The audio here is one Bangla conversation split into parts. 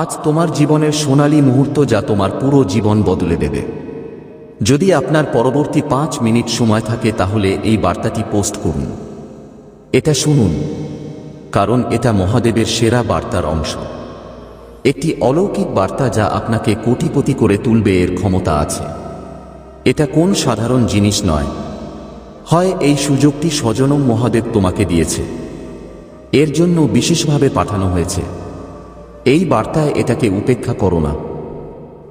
আজ তোমার জীবনের সোনালী মুহূর্ত যা তোমার পুরো জীবন বদলে দেবে। যদি আপনার পরবর্তী 5 মিনিট সময় থাকে তাহলে এই বার্তাটি পোস্ট করুন। এটা শুনুন, কারণ এটা মহাদেবের সেরা বার্তার অংশ। একটি অলৌকিক বার্তা যা আপনাকে কোটিপতি করে তুলবে, এর ক্ষমতা আছে। এটা কোন সাধারণ জিনিস নয়। হয় এই সুযোগটি স্বজনম মহাদেব তোমাকে দিয়েছে, এর জন্য বিশেষভাবে পাঠানো হয়েছে। এই বার্তায় এটাকে উপেক্ষা করো না,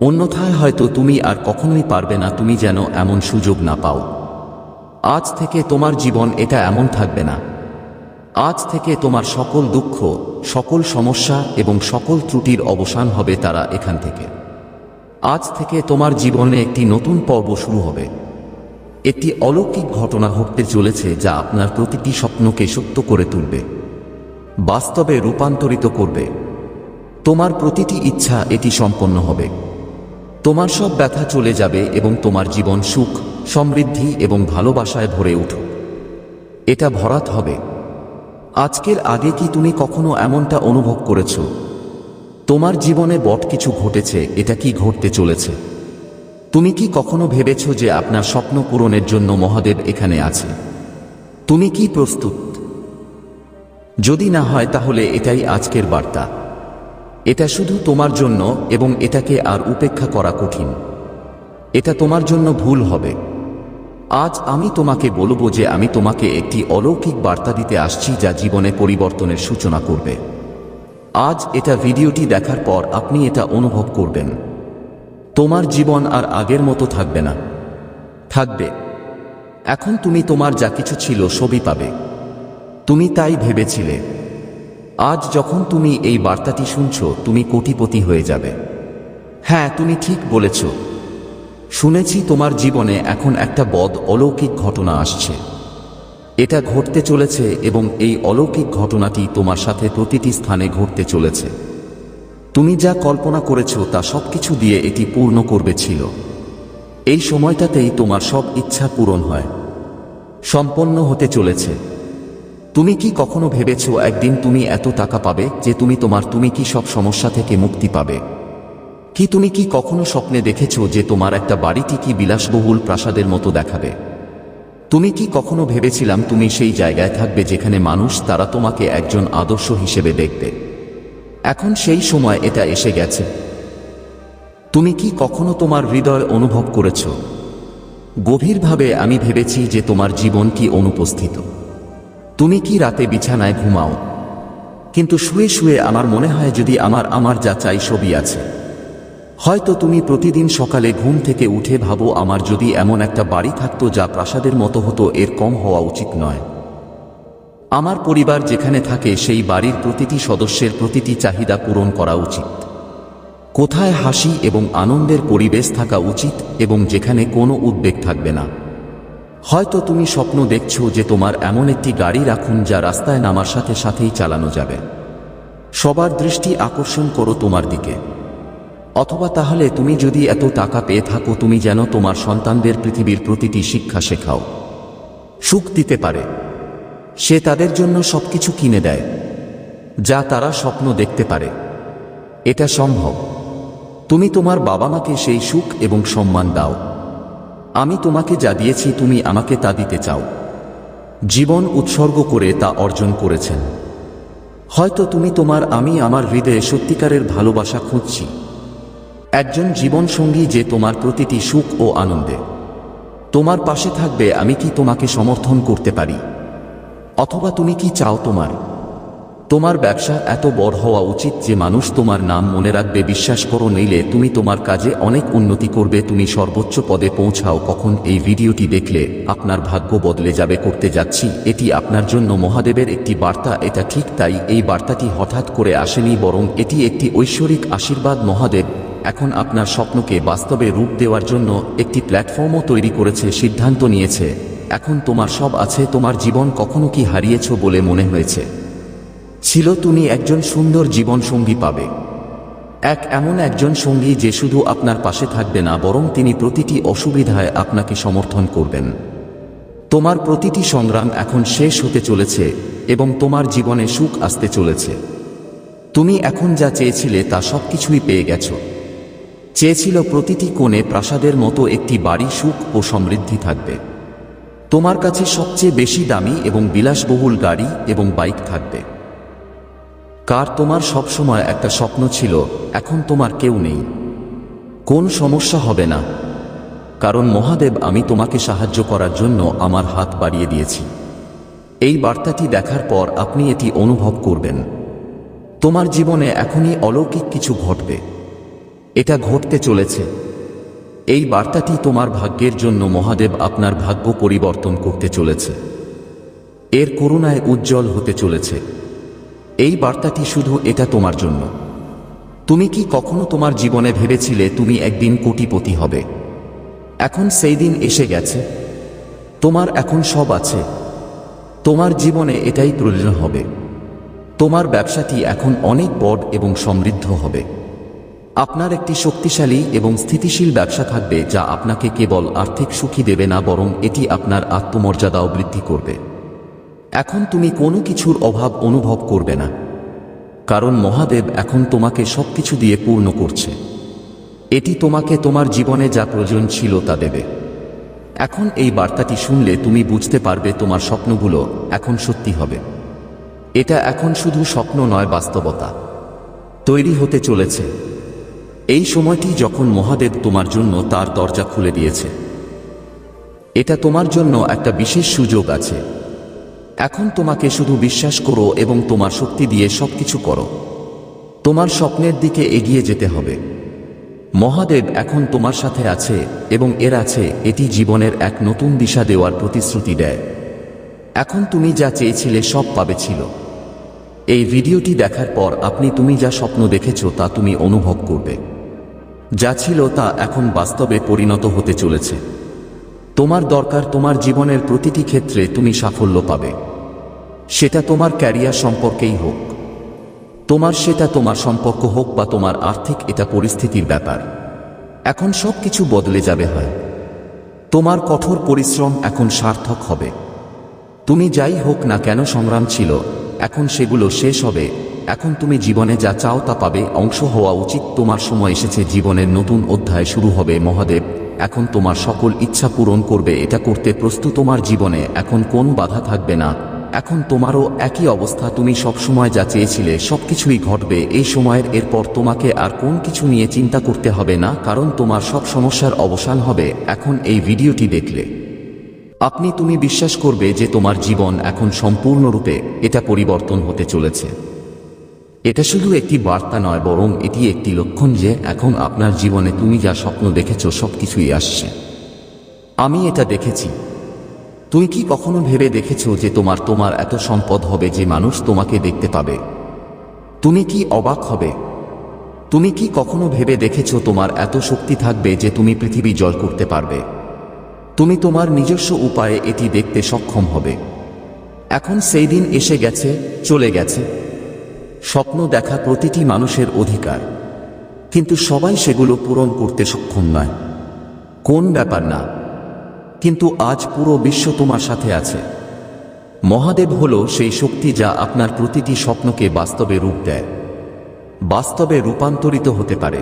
অন্যথায় হয়তো তুমি আর কখনোই পারবে না। তুমি যেন এমন সুযোগ না পাও। আজ থেকে তোমার জীবন এটা এমন থাকবে না। আজ থেকে তোমার সকল দুঃখ, সকল সমস্যা এবং সকল ত্রুটির অবসান হবে তারা এখান থেকে। আজ থেকে তোমার জীবনে একটি নতুন পর্ব শুরু হবে। একটি অলৌকিক ঘটনা ঘটতে চলেছে যা আপনার প্রতিটি স্বপ্নকে সত্য করে তুলবে, বাস্তবে রূপান্তরিত করবে। তোমার প্রতিটি ইচ্ছা এটি সম্পন্ন হবে। তোমার সব ব্যথা চলে যাবে এবং তোমার জীবন সুখ, সমৃদ্ধি এবং ভালোবাসায় ভরে উঠুক। এটা ভরাট হবে। আজকের আগে কি তুমি কখনো এমনটা অনুভব করেছ? তোমার জীবনে বট কিছু ঘটেছে, এটা কি ঘটতে চলেছে? তুমি কি কখনো ভেবেছ যে আপনার স্বপ্ন পূরণের জন্য মহাদেব এখানে আছে? তুমি কি প্রস্তুত? যদি না হয় তাহলে এটাই আজকের বার্তা। এটা শুধু তোমার জন্য এবং এটাকে আর উপেক্ষা করা কঠিন। এটা তোমার জন্য ভুল হবে। আজ আমি তোমাকে বলবো যে আমি তোমাকে একটি অলৌকিক বার্তা দিতে আসছি যা জীবনে পরিবর্তনের সূচনা করবে। আজ এটা ভিডিওটি দেখার পর আপনি এটা অনুভব করবেন। তোমার জীবন আর আগের মতো থাকবে না, থাকবে। এখন তুমি তোমার যা কিছু ছিল সবই পাবে। তুমি তাই ভেবেছিলে। আজ যখন তুমি এই বার্তাটি শুনছ, তুমি কোটিপতি হয়ে যাবে। হ্যাঁ, তুমি ঠিক বলেছ। শুনেছি তোমার জীবনে এখন একটা অলৌকিক ঘটনা আসছে। এটা ঘটতে চলেছে এবং এই অলৌকিক ঘটনাটি তোমার সাথে প্রতিটি স্থানে ঘটতে চলেছে। তুমি যা কল্পনা করেছ তা সবকিছু দিয়ে এটি পূর্ণ করবে ছিল। এই সময়টাতেই তোমার সব ইচ্ছা পূরণ হয়, সম্পন্ন হতে চলেছে। তুমি কি কখনো ভেবেছ একদিন তুমি এত টাকা পাবে যে তুমি কি সব সমস্যা থেকে মুক্তি পাবে? তুমি কি কখনো স্বপ্নে দেখেছ যে তোমার একটা বাড়িটি কি বিলাসবহুল প্রাসাদের মতো দেখাবে? তুমি কি কখনো ভেবেছিলাম তুমি সেই জায়গায় থাকবে যেখানে মানুষ তারা তোমাকে একজন আদর্শ হিসেবে দেখবে? এখন সেই সময় এটা এসে গেছে। তুমি কি কখনো তোমার হৃদয় অনুভব করেছ গভীরভাবে আমি ভেবেছি যে তোমার জীবন কি অনুপস্থিত? তুমি কি রাতে বিছানায় ঘুমাও, কিন্তু শুয়ে শুয়ে আমার মনে হয় যদি আমার যা চাই সবই আছে? হয়তো তুমি প্রতিদিন সকালে ঘুম থেকে উঠে ভাবো আমার যদি এমন একটা বাড়ি থাকতো যা প্রাসাদের মতো হতো, এর কম হওয়া উচিত নয়। আমার পরিবার যেখানে থাকে সেই বাড়ির প্রতিটি সদস্যের প্রতিটি চাহিদা পূরণ করা উচিত। কোথায় হাসি এবং আনন্দের পরিবেশ থাকা উচিত এবং যেখানে কোনো উদ্বেগ থাকবে না। হয়তো তুমি স্বপ্ন দেখছো যে তোমার এমন একটি গাড়ি রাখুন যা রাস্তায় নামার সাথে সাথেই চালানো যাবে। সবার দৃষ্টি আকর্ষণ করো তোমার দিকে। অথবা তাহলে তুমি যদি এত টাকা পেয়ে থাকো তুমি যেন তোমার সন্তানদের পৃথিবীর প্রতিটি শিক্ষা শেখাও। সুখ দিতে পারে। সে তাদের জন্য সবকিছু কিনে দেয় যা তারা স্বপ্ন দেখতে পারে। এটা সম্ভব। তুমি তোমার বাবা মাকে সেই সুখ এবং সম্মান দাও। আমি তোমাকে যা দিয়েছি তুমি আমাকে তা দিতে চাও। জীবন উৎসর্গ করে তা অর্জন করেছেন। হয়তো তুমি আমি আমার হৃদয়ে সত্যিকারের ভালোবাসা খুঁজছি। একজন জীবনসঙ্গী যে তোমার প্রতিটি সুখ ও আনন্দে তোমার পাশে থাকবে। আমি কি তোমাকে সমর্থন করতে পারি? অথবা তুমি কি চাও তোমার ব্যবসা এত বড় হওয়া উচিত যে মানুষ তোমার নাম মনে রাখবে? বিশ্বাস করো, নইলে তুমি তোমার কাজে অনেক উন্নতি করবে, তুমি সর্বোচ্চ পদে পৌঁছাও। কখন এই ভিডিওটি দেখলে আপনার ভাগ্য বদলে যাবে। করতে যাচ্ছি এটি আপনার জন্য মহাদেবের একটি বার্তা। এটা ঠিক তাই, এই বার্তাটি হঠাৎ করে আসেনি, বরং এটি একটি ঐশ্বরিক আশীর্বাদ। মহাদেব এখন আপনার স্বপ্নকে বাস্তবে রূপ দেওয়ার জন্য একটি প্ল্যাটফর্মও তৈরি করেছে, সিদ্ধান্ত নিয়েছে। এখন তোমার সব আছে। তোমার জীবন কখনো কি হারিয়েছ বলে মনে হয়েছে ছিল? তুমি একজন সুন্দর জীবনসঙ্গী পাবে। এমন একজন সঙ্গী যে শুধু আপনার পাশে থাকবে না, বরং তিনি প্রতিটি অসুবিধায় আপনাকে সমর্থন করবেন। তোমার প্রতিটি সংগ্রাম এখন শেষ হতে চলেছে এবং তোমার জীবনে সুখ আসতে চলেছে। তুমি এখন যা চেয়েছিলে তা সবকিছুই পেয়ে গেছো। চেয়েছিল প্রতিটি কোণে প্রাসাদের মতো একটি বাড়ি, সুখ ও সমৃদ্ধি থাকবে। তোমার কাছে সবচেয়ে বেশি দামি এবং বিলাসবহুল গাড়ি এবং বাইক থাকবে। কার তোমার সবসময় একটা স্বপ্ন ছিল, এখন তোমার কেউ নেই। কোন সমস্যা হবে না, কারণ মহাদেব আমি তোমাকে সাহায্য করার জন্য আমার হাত বাড়িয়ে দিয়েছি। এই বার্তাটি দেখার পর আপনি এটি অনুভব করবেন। তোমার জীবনে এখনই অলৌকিক কিছু ঘটবে। এটা ঘটতে চলেছে। এই বার্তাটি তোমার ভাগ্যের জন্য মহাদেব আপনার ভাগ্য পরিবর্তন করতে চলেছে। এর করুণায় উজ্জ্বল হতে চলেছে। এই বার্তাটি শুধু এটা তোমার জন্য। তুমি কি কখনো তোমার জীবনে ভেবেছিলে তুমি একদিন কোটিপতি হবে? এখন সেই দিন এসে গেছে। তোমার এখন সব আছে। তোমার জীবনে এটাই প্রয়োজন হবে। তোমার ব্যবসাটি এখন অনেক বড় এবং সমৃদ্ধ হবে। আপনার একটি শক্তিশালী এবং স্থিতিশীল ব্যবসা থাকবে, যা আপনাকে কেবল আর্থিক সুখী দেবে না, বরং এটি আপনার আত্মমর্যাদাও বৃদ্ধি করবে। এখন তুমি কোনো কিছুর অভাব অনুভব করবে না, কারণ মহাদেব এখন তোমাকে সবকিছু দিয়ে পূর্ণ করছে। এটি তোমাকে তোমার জীবনে যা প্রয়োজন ছিল তা দেবে। এখন এই বার্তাটি শুনলে তুমি বুঝতে পারবে তোমার স্বপ্নগুলো এখন সত্যি হবে। এটা এখন শুধু স্বপ্ন নয়, বাস্তবতা তৈরি হতে চলেছে। এই সময়টি যখন মহাদেব তোমার জন্য তার দরজা খুলে দিয়েছে। এটা তোমার জন্য একটা বিশেষ সুযোগ আছে। এখন তোমাকে শুধু বিশ্বাস করো এবং তোমার শক্তি দিয়ে সবকিছু করো। তোমার স্বপ্নের দিকে এগিয়ে যেতে হবে। মহাদেব এখন তোমার সাথে আছে এবং এর আছে এটি জীবনের এক নতুন দিশা দেওয়ার প্রতিশ্রুতি দেয়। এখন তুমি যা চেয়েছিলে সব পাবে ছিল। এই ভিডিওটি দেখার পর তুমি যা স্বপ্ন দেখেছো তা তুমি অনুভব করবে। যা ছিল তা এখন বাস্তবে পরিণত হতে চলেছে। তোমার দরকার তোমার জীবনের প্রতিটি ক্ষেত্রে তুমি সাফল্য পাবে। সেটা তোমার ক্যারিয়ার সম্পর্কেই হোক, সেটা তোমার সম্পর্ক হোক বা তোমার আর্থিক এটা পরিস্থিতির ব্যাপার। এখন সব কিছু বদলে যাবে। হয় তোমার কঠোর পরিশ্রম এখন সার্থক হবে। তুমি যাই হোক না কেন সংগ্রাম ছিল, এখন সেগুলো শেষ হবে। এখন তুমি জীবনে যা চাও তা পাবে। অংশ হওয়া উচিত। তোমার সময় এসেছে। জীবনের নতুন অধ্যায় শুরু হবে। মহাদেব এখন তোমার সকল ইচ্ছা পূরণ করবে। এটা করতে প্রস্তুত। তোমার জীবনে এখন কোন বাধা থাকবে না। এখন তোমারও একই অবস্থা। তুমি সবসময় যা চেয়েছিলে সবকিছুই ঘটবে এই সময়ের। এরপর তোমাকে আর কোন কিছু নিয়ে চিন্তা করতে হবে না, কারণ তোমার সব সমস্যার অবসান হবে। এখন এই ভিডিওটি দেখলে তুমি বিশ্বাস করবে যে তোমার জীবন এখন সম্পূর্ণরূপে এটা পরিবর্তন হতে চলেছে। এটা শুধু একটি বার্তা নয়, বরং এটি একটি লক্ষণ যে এখন আপনার জীবনে তুমি যা স্বপ্ন দেখেছো সবকিছুই আসছে। আমি এটা দেখেছি। তুমি কি কখনো ভেবে দেখেছো যে তোমার এত সম্পদ হবে যে মানুষ তোমাকে দেখতে পাবে? তুমি কি অবাক হবে? তুমি কি কখনো ভেবে দেখেছো তোমার এত শক্তি থাকবে যে তুমি পৃথিবী জয় করতে পারবে? তুমি তোমার নিজস্ব উপায়ে এটি দেখতে সক্ষম হবে। এখন সেই দিন এসে গেছে, চলে গেছে। স্বপ্ন দেখা প্রতিটি মানুষের অধিকার, কিন্তু সবাই সেগুলো পূরণ করতে সক্ষম নয়। কোন ব্যাপার না, কিন্তু আজ পুরো বিশ্ব তোমার সাথে আছে। মহাদেব হলো সেই শক্তি যা আপনার প্রতিটি স্বপ্নকে বাস্তবে রূপ দেয়, বাস্তবে রূপান্তরিত হতে পারে।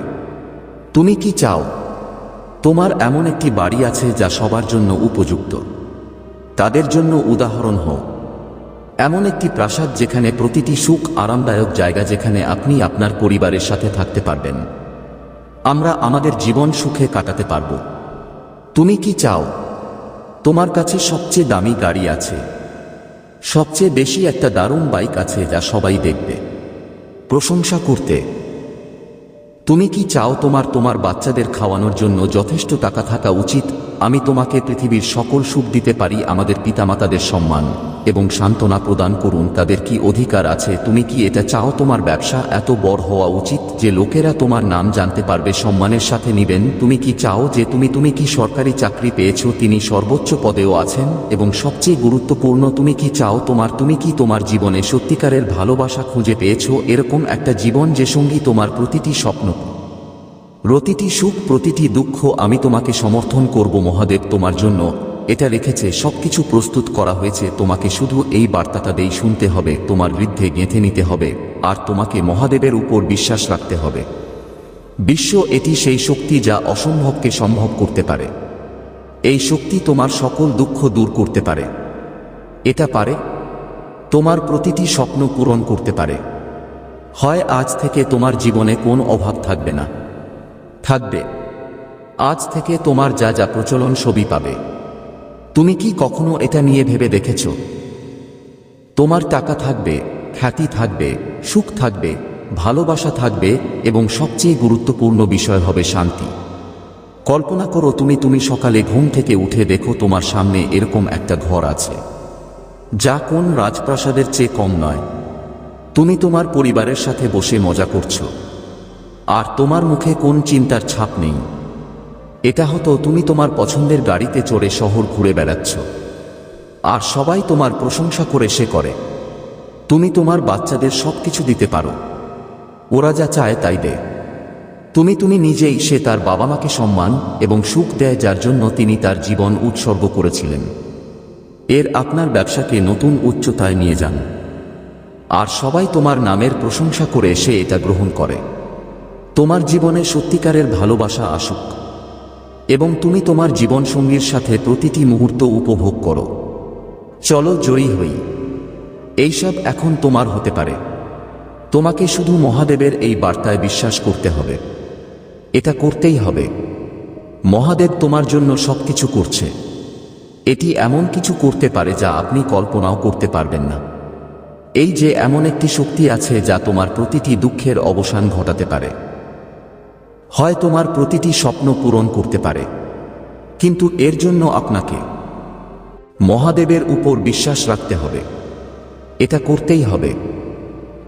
তুমি কি চাও? তোমার এমন একটি বাড়ি আছে যা সবার জন্য উপযুক্ত, তাদের জন্য উদাহরণ হোক। এমন একটি প্রাসাদ যেখানে প্রতিটি সুখ আরামদায়ক জায়গা, যেখানে আপনি আপনার পরিবারের সাথে থাকতে পারবেন। আমরা আমাদের জীবন সুখে কাটাতে পারব। তুমি কি চাও? তোমার কাছে সবচেয়ে দামি গাড়ি আছে, সবচেয়ে বেশি একটা দারুণ বাইক আছে যা সবাই দেখবে, প্রশংসা করতে। তুমি কি চাও তোমার বাচ্চাদের খাওয়ানোর জন্য যথেষ্ট টাকা থাকা উচিত? আমি তোমাকে পৃথিবীর সকল সুখ দিতে পারি। আমাদের পিতামাতাদের সম্মান এবং সান্ত্বনা প্রদান করুন। তাদের কি অধিকার আছে? তুমি কি এটা চাও? তোমার ব্যবসা এত বড় হওয়া উচিত যে লোকেরা তোমার নাম জানতে পারবে, সম্মানের সাথে নিবেন। তুমি কি চাও যে তুমি কি সরকারি চাকরি পেয়েছো, তিনি সর্বোচ্চ পদেও আছেন? এবং সবচেয়ে গুরুত্বপূর্ণ, তুমি কি চাও তুমি কি তোমার জীবনে সত্যিকারের ভালোবাসা খুঁজে পেয়েছো? এরকম একটা জীবন যে সঙ্গী তোমার প্রতিটি স্বপ্ন, প্রতিটি সুখ, প্রতিটি দুঃখ। আমি তোমাকে সমর্থন করব। মহাদেব তোমার জন্য এটা রেখেছে, সবকিছু প্রস্তুত করা হয়েছে, তোমাকে শুধু এই বার্তাটাতেই শুনতে হবে, তোমার হৃদয়ে গেঁথে নিতে হবে, আর তোমাকে মহাদেবের উপর বিশ্বাস রাখতে হবে। বিশ্ব এটি সেই শক্তি যা অসম্ভবকে সম্ভব করতে পারে। এই শক্তি তোমার সকল দুঃখ দূর করতে পারে। এটা পারে তোমার প্রতিটি স্বপ্ন পূরণ করতে পারে। হয় আজ থেকে তোমার জীবনে কোনো অভাব থাকবে না, থাকবে। আজ থেকে তোমার যা যা প্রচলন সবই পাবে। তুমি কি কখনো এটা নিয়ে ভেবে দেখেছ? তোমার টাকা থাকবে, খ্যাতি থাকবে, সুখ থাকবে, ভালোবাসা থাকবে, এবং সবচেয়ে গুরুত্বপূর্ণ বিষয় হবে শান্তি। কল্পনা করো তুমি সকালে ঘুম থেকে উঠে দেখো তোমার সামনে এরকম একটা ঘর আছে, যা কোন রাজপ্রাসাদের চেয়ে কম নয়। তুমি তোমার পরিবারের সাথে বসে মজা করছো, আর তোমার মুখে কোন চিন্তার ছাপ নেই। এটা হতো তুমি তোমার পছন্দের গাড়িতে চড়ে শহর ঘুরে বেড়াচ্ছ, আর সবাই তোমার প্রশংসা করে সে করে। তুমি তোমার বাচ্চাদের সবকিছু দিতে পারো, ওরা যা চায় তাই দে। তুমি নিজেই সে তার বাবা মাকে সম্মান এবং সুখ দেয়, যার জন্য তিনি তার জীবন উৎসর্গ করেছিলেন। আপনার ব্যবসাকে নতুন উচ্চতায় নিয়ে যান, আর সবাই তোমার নামের প্রশংসা করে সে এটা গ্রহণ করে। তোমার জীবনে সত্যিকারের ভালোবাসা আসুক, এবং তুমি তোমার জীবনসঙ্গীর সাথে প্রতিটি মুহূর্ত উপভোগ করো। চলো জয়ী হই। এইসব এখন তোমার হতে পারে। তোমাকে শুধু মহাদেবের এই বার্তায় বিশ্বাস করতে হবে। এটা করতেই হবে। মহাদেব তোমার জন্য সবকিছু করছে। এটি এমন কিছু করতে পারে যা আপনি কল্পনাও করতে পারবেন না। এই যে এমন একটি শক্তি আছে যা তোমার প্রতিটি দুঃখের অবসান ঘটাতে পারে, হয় তোমার প্রতিটি স্বপ্ন পূরণ করতে পারে। কিন্তু এর জন্য আপনাকে মহাদেবের উপর বিশ্বাস রাখতে হবে। এটা করতেই হবে।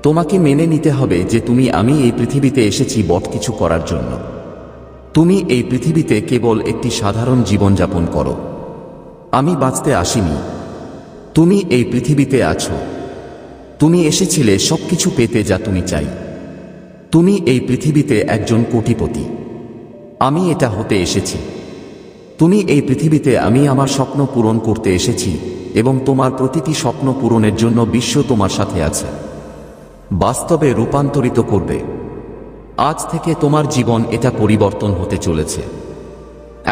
তোমাকে মেনে নিতে হবে যে আমি এই পৃথিবীতে এসেছি বড় কিছু করার জন্য। তুমি এই পৃথিবীতে কেবল একটি সাধারণ জীবনযাপন করো। আমি বাঁচতে আসিনি। তুমি এই পৃথিবীতে আছো। তুমি এসেছিলে সবকিছু পেতে যা তুমি চাই। তুমি এই পৃথিবীতে একজন কোটিপতি। আমি এটা হতে এসেছি। তুমি এই পৃথিবীতে আমি আমার স্বপ্ন পূরণ করতে এসেছি, এবং তোমার প্রতিটি স্বপ্ন পূরণের জন্য বিশ্ব তোমার সাথে আছে। বাস্তবে রূপান্তরিত করবে। আজ থেকে তোমার জীবন এটা পরিবর্তন হতে চলেছে।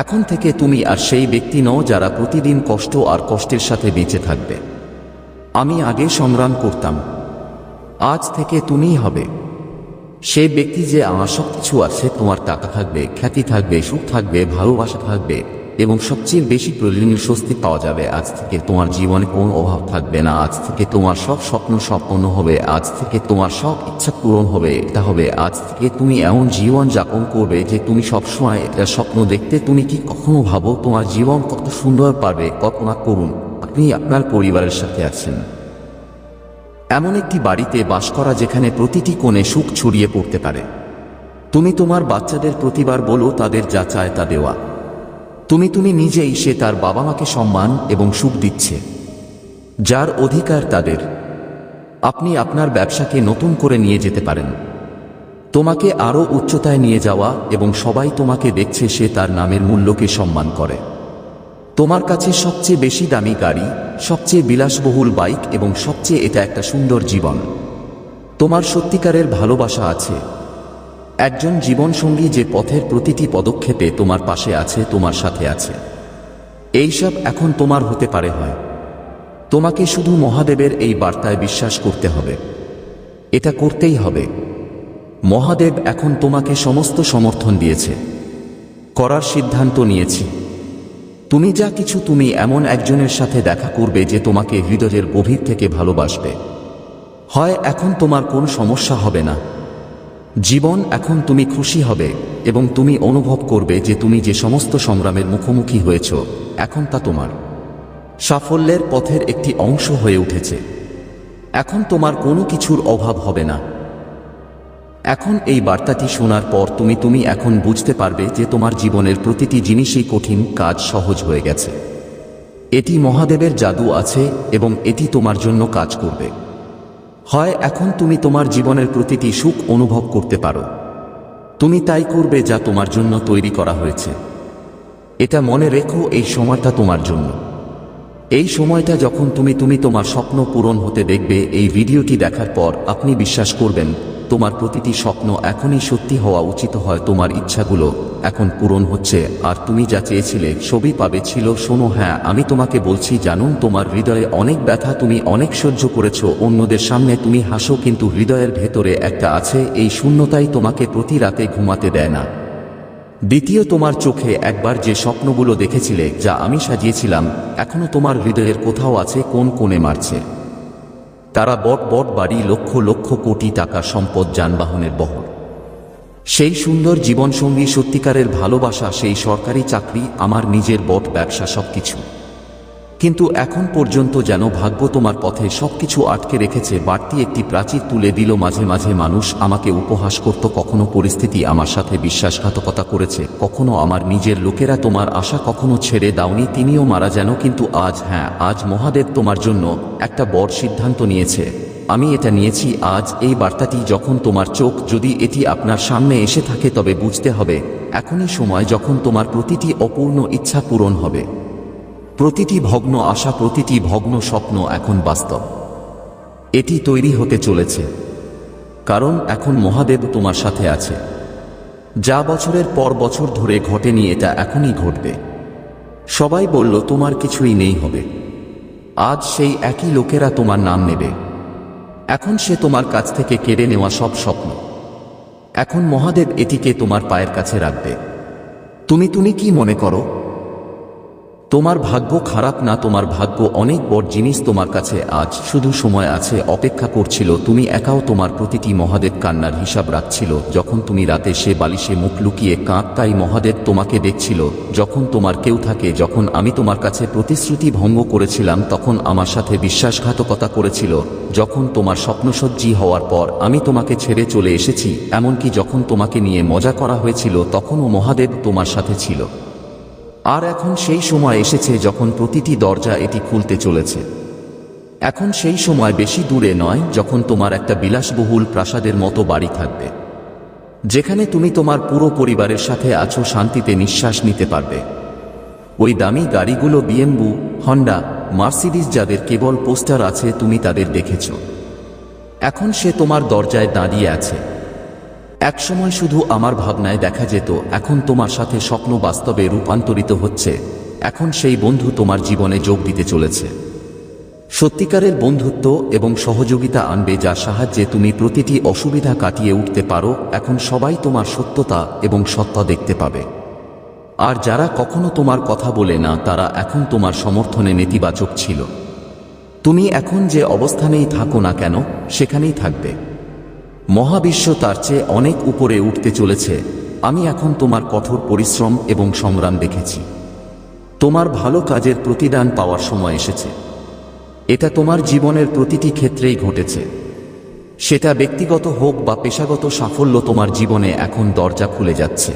এখন থেকে তুমি আর সেই ব্যক্তি নও যারা প্রতিদিন কষ্ট আর কষ্টের সাথে বেঁচে থাকবে। আমি আগে সংগ্রাম করতাম, আজ থেকে তুমিই হবে সেই ব্যক্তি যে আমার সবকিছু আছে। তোমার টাকা থাকবে, খ্যাতি থাকবে, সুখ থাকবে, ভালোবাসা থাকবে, এবং সবচেয়ে বেশি প্রয়োজনীয় স্বস্তি পাওয়া যাবে। আজ থেকে তোমার জীবনে কোনো অভাব থাকবে না। আজ থেকে তোমার সব স্বপ্ন সম্পন্ন হবে। আজ থেকে তোমার সব ইচ্ছা পূরণ হবে। এটা হবে আজ থেকে তুমি এমন জীবন যাপন করবে যে তুমি সবসময় এটা স্বপ্ন দেখতে। তুমি কি কখনো ভাবো তোমার জীবন কত সুন্দর পারবে? কল্পনা করুন আপনি আপনার পরিবারের সাথে আছেন, এমন একটি বাড়িতে বাস করা যেখানে প্রতিটি কোণে সুখ ছড়িয়ে পড়তে পারে। তুমি তোমার বাচ্চাদের প্রতিবার বলো তাদের যা চায় তা দেওয়া। তুমি নিজেই সে তার বাবা মাকে সম্মান এবং সুখ দিচ্ছে, যার অধিকার তাদের। আপনি আপনার ব্যবসাকে নতুন করে নিয়ে যেতে পারেন, তোমাকে আরও উচ্চতায় নিয়ে যাওয়া, এবং সবাই তোমাকে দেখছে সে তার নামের মূল্যকে সম্মান করে। তোমার কাছে সবচেয়ে বেশি দামি গাড়ি, সবচেয়ে বিলাসবহুল বাইক, এবং সবচেয়ে এটা একটা সুন্দর জীবন। তোমার সত্যিকারের ভালোবাসা আছে, একজন জীবনসঙ্গী যে পথের প্রতিটি পদক্ষেপে তোমার পাশে আছে, তোমার সাথে আছে। এইসব এখন তোমার হতে পারে। হয় তোমাকে শুধু মহাদেবের এই বার্তায় বিশ্বাস করতে হবে। এটা করতেই হবে। মহাদেব এখন তোমাকে সমস্ত সমর্থন দিয়েছে। করার সিদ্ধান্ত নিয়েছি। তুমি যা কিছু, তুমি এমন একজনের সাথে দেখা করবে যে তোমাকে হৃদয়ের গভীর থেকে ভালোবাসবে। হয় এখন তোমার কোনো সমস্যা হবে না। জীবন এখন তুমি খুশি হবে, এবং তুমি অনুভব করবে যে তুমি যে সমস্ত সংগ্রামের মুখোমুখি হয়েছ, এখন তা তোমার সাফল্যের পথের একটি অংশ হয়ে উঠেছে। এখন তোমার কোনো কিছুর অভাব হবে না। এখন এই বার্তাটি শোনার পর তুমি এখন বুঝতে পারবে যে তোমার জীবনের প্রতিটি জিনিসই কঠিন কাজ সহজ হয়ে গেছে। এটি মহাদেবের জাদু আছে, এবং এটি তোমার জন্য কাজ করবে। হয় এখন তুমি তোমার জীবনের প্রতিটি সুখ অনুভব করতে পারো। তুমি তাই করবে যা তোমার জন্য তৈরি করা হয়েছে। এটা মনে রেখো, এই সময়টা তোমার জন্য। এই সময়টা যখন তুমি তোমার স্বপ্ন পূরণ হতে দেখবে, এই ভিডিওটি দেখার পর আপনি বিশ্বাস করবেন তোমার প্রতিটি স্বপ্ন এখনই সত্যি হওয়া উচিত। হয় তোমার ইচ্ছাগুলো এখন পূরণ হচ্ছে, আর তুমি যা চেয়েছিলে সবই পাবে ছিল। শোনো, হ্যাঁ আমি তোমাকে বলছি, জানুন তোমার হৃদয়ে অনেক ব্যথা, তুমি অনেক সহ্য করেছো, অন্যদের সামনে তুমি হাসো, কিন্তু হৃদয়ের ভেতরে একটা আছে, এই শূন্যতাই তোমাকে প্রতি রাতে ঘুমাতে দেয় না। দ্বিতীয়, তোমার চোখে একবার যে স্বপ্নগুলো দেখেছিলে, যা আমি সাজিয়েছিলাম, এখনো তোমার হৃদয়ের কোথাও আছে, কোন কোণে মারছে। তারা বট বট বাড়ি, লক্ষ লক্ষ কোটি টাকা সম্পদ, যানবাহনের বহর, সেই সুন্দর জীবনসঙ্গী, সত্যিকারের ভালোবাসা, সেই সরকারি চাকরি, আমার নিজের বট ব্যবসা, সবকিছু। কিন্তু এখন পর্যন্ত যেন ভাগ্য তোমার পথে সবকিছু আটকে রেখেছে। বাড়তি একটি প্রাচীর তুলে দিল। মাঝে মাঝে মানুষ আমাকে উপহাস করত, কখনো পরিস্থিতি আমার সাথে বিশ্বাসঘাতকতা করেছে, কখনো আমার নিজের লোকেরা। তোমার আশা কখনো ছেড়ে দাওনি, তিনিও মারা যেন। কিন্তু আজ, হ্যাঁ আজ মহাদেব তোমার জন্য একটা বড় সিদ্ধান্ত নিয়েছে। আমি এটা নিয়েছি আজ। এই বার্তাটি যখন তোমার চোখ, যদি এটি আপনার সামনে এসে থাকে, তবে বুঝতে হবে এখনই সময় যখন তোমার প্রতিটি অপূর্ণ ইচ্ছা পূরণ হবে। প্রতিটি ভগ্ন আশা, প্রতিটি ভগ্ন স্বপ্ন এখন বাস্তব। এটি তৈরি হতে চলেছে, কারণ এখন মহাদেব তোমার সাথে আছে। যা বছরের পর বছর ধরে ঘটেনি, এটা এখনই ঘটবে। সবাই বলল তোমার কিছুই নেই হবে, আজ সেই একই লোকেরা তোমার নাম নেবে। এখন সে তোমার কাছ থেকে কেড়ে নেওয়া সব স্বপ্ন, এখন মহাদেব এটিকে তোমার পায়ের কাছে রাখবে। তুমি কি মনে করো তোমার ভাগ্য খারাপ? না, তোমার ভাগ্য অনেক বড় জিনিস তোমার কাছে আজ শুধু সময় আছে, অপেক্ষা করছিল। তুমি একাও তোমার প্রতিটি মহাদেব কান্নার হিসাব রাখছিল। যখন তুমি রাতে সে বালিশে মুখ লুকিয়ে কাঁদতাই, মহাদেব তোমাকে দেখছিল। যখন তোমার কেউ থাকে, যখন আমি তোমার কাছে প্রতিশ্রুতি ভঙ্গ করেছিলাম, তখন আমার সাথে বিশ্বাসঘাতকতা করেছিল। যখন তোমার স্বপ্নসজ্জি হওয়ার পর আমি তোমাকে ছেড়ে চলে এসেছি, এমনকি যখন তোমাকে নিয়ে মজা করা হয়েছিল, তখনও মহাদেব তোমার সাথে ছিল। আর এখন সেই সময় এসেছে যখন প্রতিটি দরজা এটি খুলতে চলেছে। এখন সেই সময় বেশি দূরে নয়, যখন তোমার একটা বিলাসবহুল প্রাসাদের মতো বাড়ি থাকবে, যেখানে তুমি তোমার পুরো পরিবারের সাথে আছো, শান্তিতে নিঃশ্বাস নিতে পারবে। ওই দামি গাড়িগুলো, বিএমডব্লিউ, হন্ডা, মার্সিডিজ, যাদের কেবল পোস্টার আছে, তুমি তাদের দেখেছ, এখন সে তোমার দরজায় দাঁড়িয়ে আছে। একসময় শুধু আমার ভাবনায় দেখা যেত, এখন তোমার সাথে স্বপ্ন বাস্তবে রূপান্তরিত হচ্ছে। এখন সেই বন্ধু তোমার জীবনে যোগ দিতে চলেছে, সত্যিকারের বন্ধুত্ব এবং সহযোগিতা আনবে, যার সাহায্যে তুমি প্রতিটি অসুবিধা কাটিয়ে উঠতে পারো। এখন সবাই তোমার সত্যতা এবং সত্তা দেখতে পাবে, আর যারা কখনো তোমার কথা বলে না, তারা এখন তোমার সমর্থনে নেতিবাচক ছিল। তুমি এখন যে অবস্থানেই থাকো না কেন, সেখানেই থাকবে। মহাবিশ্ব তার চেয়ে অনেক উপরে উঠতে চলেছে। আমি এখন তোমার কঠোর পরিশ্রম এবং সংগ্রাম দেখেছি। তোমার ভালো কাজের প্রতিদান পাওয়ার সময় এসেছে। এটা তোমার জীবনের প্রতিটি ক্ষেত্রেই ঘটেছে, সেটা ব্যক্তিগত হোক বা পেশাগত সাফল্য। তোমার জীবনে এখন দরজা খুলে যাচ্ছে।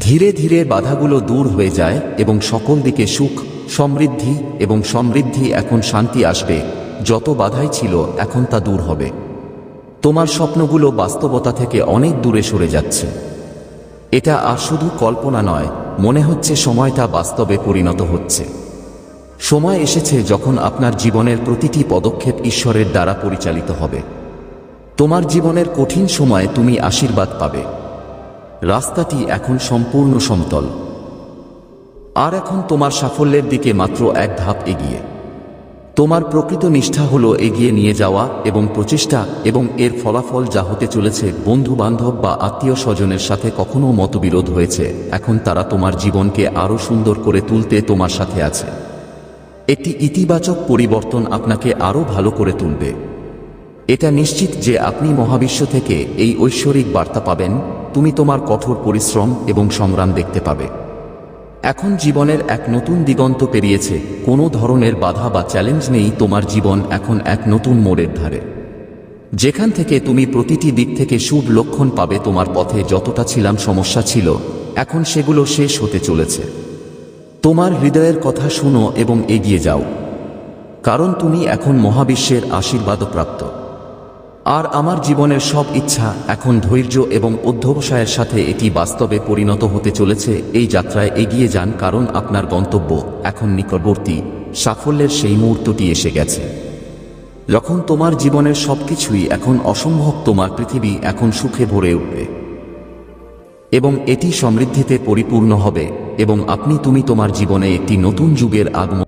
ধীরে ধীরে বাধাগুলো দূর হয়ে যায় এবং সকল দিকে সুখ, সমৃদ্ধি এবং সমৃদ্ধি, এখন শান্তি আসবে। যত বাধাই ছিল, এখন তা দূর হবে। তোমার স্বপ্নগুলো বাস্তবতা থেকে অনেক দূরে সরে যাচ্ছে। এটা আর শুধু কল্পনা নয়, মনে হচ্ছে সময়টা বাস্তবে পরিণত হচ্ছে। সময় এসেছে যখন আপনার জীবনের প্রতিটি পদক্ষেপ ঈশ্বরের দ্বারা পরিচালিত হবে। তোমার জীবনের কঠিন সময়ে তুমি আশীর্বাদ পাবে। রাস্তাটি এখন সম্পূর্ণ সমতল, আর এখন তোমার সাফল্যের দিকে মাত্র এক ধাপ এগিয়ে। তোমার প্রকৃত নিষ্ঠা হলো এগিয়ে নিয়ে যাওয়া এবং প্রচেষ্টা, এবং এর ফলাফল যা হতে চলেছে। বন্ধু বান্ধব বা আত্মীয় স্বজনের সাথে কখনো মতবিরোধ হয়েছে, এখন তারা তোমার জীবনকে আরও সুন্দর করে তুলতে তোমার সাথে আছে। একটি ইতিবাচক পরিবর্তন আপনাকে আরও ভালো করে তুলবে। এটা নিশ্চিত যে আপনি মহাবিশ্ব থেকে এই ঐশ্বরিক বার্তা পাবেন। তুমি তোমার কঠোর পরিশ্রম এবং সংগ্রাম দেখতে পাবে। এখন জীবনের এক নতুন দিগন্ত পেরিয়েছে। কোনো ধরনের বাধা বা চ্যালেঞ্জ নেই। তোমার জীবন এখন এক নতুন মোড়ের ধারে, যেখান থেকে তুমি প্রতিটি দিক থেকে শুভ লক্ষণ পাবে। তোমার পথে যতটা ছিলাম সমস্যা ছিল, এখন সেগুলো শেষ হতে চলেছে। তোমার হৃদয়ের কথা শুনো এবং এগিয়ে যাও, কারণ তুমি এখন মহাবিশ্বের আশীর্বাদ প্রাপ্ত। আর আমার জীবনের সব ইচ্ছা এখন ধৈর্য এবং অধ্যবসায়ের সাথে এটি বাস্তবে পরিণত হতে চলেছে। এই যাত্রায় এগিয়ে যান, কারণ আপনার গন্তব্য এখন নিকটবর্তী। সাফল্যের সেই মুহূর্তটি এসে গেছে যখন তোমার জীবনের সবকিছুই এখন অসম্ভব। তোমার পৃথিবী এখন সুখে ভরে উঠবে এবং এটি সমৃদ্ধিতে পরিপূর্ণ হবে, এবং তুমি তোমার জীবনে একটি নতুন যুগের আগমন